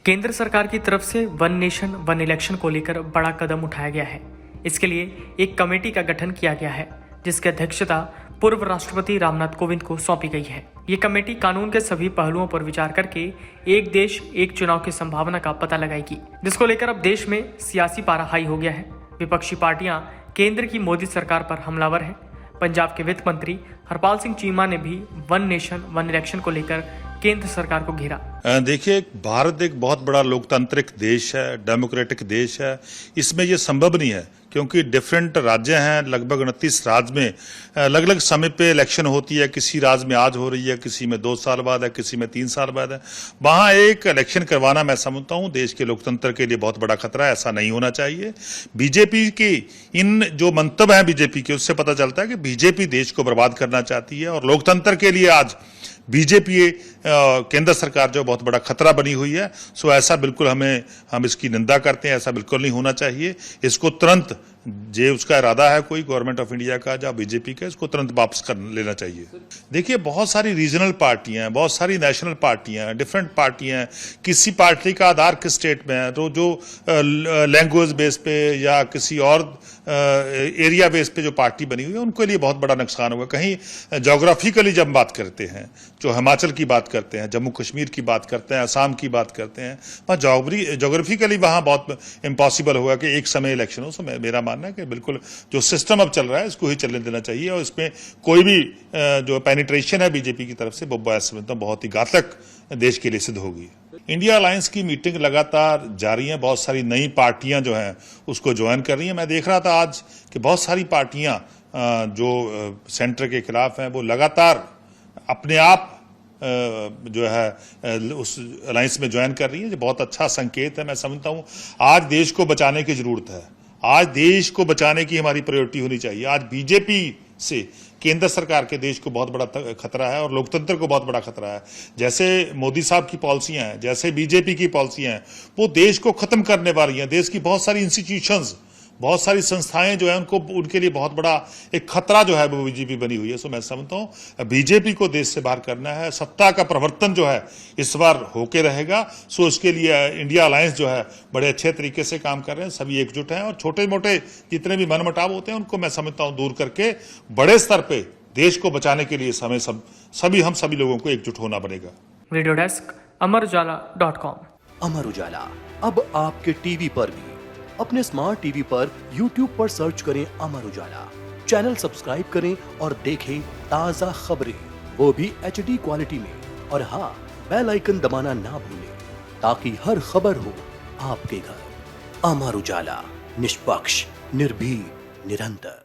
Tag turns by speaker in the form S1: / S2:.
S1: केंद्र सरकार की तरफ से वन नेशन वन इलेक्शन को लेकर बड़ा कदम उठाया गया है। इसके लिए एक कमेटी का गठन किया गया है, जिसकी अध्यक्षता पूर्व राष्ट्रपति रामनाथ कोविंद को सौंपी गई है। ये कमेटी कानून के सभी पहलुओं पर विचार करके एक देश एक चुनाव की संभावना का पता लगाएगी, जिसको लेकर अब देश में सियासी पारा हाई हो गया है। विपक्षी पार्टियां केंद्र की मोदी सरकार पर हमलावर हैं। पंजाब के वित्त मंत्री हरपाल सिंह चीमा ने भी वन नेशन वन इलेक्शन को लेकर केंद्र सरकार को घेरा।
S2: देखिए, भारत एक बहुत बड़ा लोकतांत्रिक देश है, डेमोक्रेटिक देश है। इसमें यह संभव नहीं है क्योंकि डिफरेंट राज्य हैं, लगभग 29 राज्य में अलग अलग समय पे इलेक्शन होती है। किसी राज्य में आज हो रही है, किसी में 2 साल बाद है, किसी में 3 साल बाद है। वहां एक इलेक्शन करवाना मैं समझता हूं देश के लोकतंत्र के लिए बहुत बड़ा खतरा है। ऐसा नहीं होना चाहिए। बीजेपी की इन जो मंतव्य है बीजेपी के, उससे पता चलता है कि बीजेपी देश को बर्बाद करना चाहती है और लोकतंत्र के लिए आज बीजेपी केंद्र सरकार जो बहुत बड़ा खतरा बनी हुई है। सो ऐसा बिल्कुल हम इसकी निंदा करते हैं। ऐसा बिल्कुल नहीं होना चाहिए। इसको तुरंत जो उसका इरादा है कोई गवर्नमेंट ऑफ इंडिया का या बीजेपी का, इसको तुरंत वापस कर लेना चाहिए। देखिए, बहुत सारी रीजनल पार्टियां हैं, बहुत सारी नेशनल पार्टियां हैं, डिफरेंट पार्टियां हैं। किसी पार्टी का आधार किस स्टेट में है, तो जो लैंग्वेज बेस पे या किसी और एरिया बेस पे जो पार्टी बनी हुई है, उनके लिए बहुत बड़ा नुकसान होगा। कहीं जोग्राफिकली जब बात करते हैं, जो हिमाचल की बात करते हैं, जम्मू कश्मीर की बात करते हैं, असम की बात करते हैं, वहाँ जोग्राफिकली वहाँ बहुत इम्पॉसिबल होगा कि एक समय इलेक्शन हो। सो मेरा मानना है कि बिल्कुल जो सिस्टम अब चल रहा है इसको ही चलने देना चाहिए और इसमें कोई भी जो पेनिट्रेशन है बीजेपी की तरफ से वो बहुत ही घातक देश के लिए सिद्ध होगी। इंडिया अलायंस की मीटिंग लगातार जारी है। बहुत सारी नई पार्टियां जो हैं उसको ज्वाइन कर रही हैं। मैं देख रहा था आज कि बहुत सारी पार्टियां जो सेंटर के खिलाफ हैं वो लगातार अपने आप जो है उस अलायंस में ज्वाइन कर रही है। जो बहुत अच्छा संकेत है। मैं समझता हूं आज देश को बचाने की जरूरत है। आज देश को बचाने की हमारी प्रायोरिटी होनी चाहिए। आज बीजेपी से केंद्र सरकार के देश को बहुत बड़ा खतरा है और लोकतंत्र को बहुत बड़ा खतरा है। जैसे मोदी साहब की पॉलिसियां हैं, जैसे बीजेपी की पॉलिसियां हैं, वो देश को खत्म करने वाली हैं। देश की बहुत सारी इंस्टीट्यूशंस, बहुत सारी संस्थाएं जो है उनके लिए बहुत बड़ा एक खतरा जो है वो बीजेपी बनी हुई है। सो मैं समझता हूं बीजेपी को देश से बाहर करना है। सत्ता का प्रवर्तन जो है इस बार होके रहेगा। सो इसके लिए इंडिया अलायंस जो है बड़े अच्छे तरीके से काम कर रहे हैं। सभी एकजुट हैं और छोटे मोटे जितने भी मनमुटाव होते हैं उनको मैं समझता हूं दूर करके बड़े स्तर पे देश को बचाने के लिए हम सभी लोगों को एकजुट होना पड़ेगा।
S1: Video desk अमरउजाला.com।
S3: अमर उजाला अब आपके टीवी पर भी। अपने स्मार्ट टीवी पर YouTube पर सर्च करें अमर उजाला, चैनल सब्सक्राइब करें और देखें ताजा खबरें, वो भी HD क्वालिटी में। और हाँ, बेल आइकन दबाना ना भूलें ताकि हर खबर हो आपके घर। अमर उजाला, निष्पक्ष, निर्भीक, निरंतर।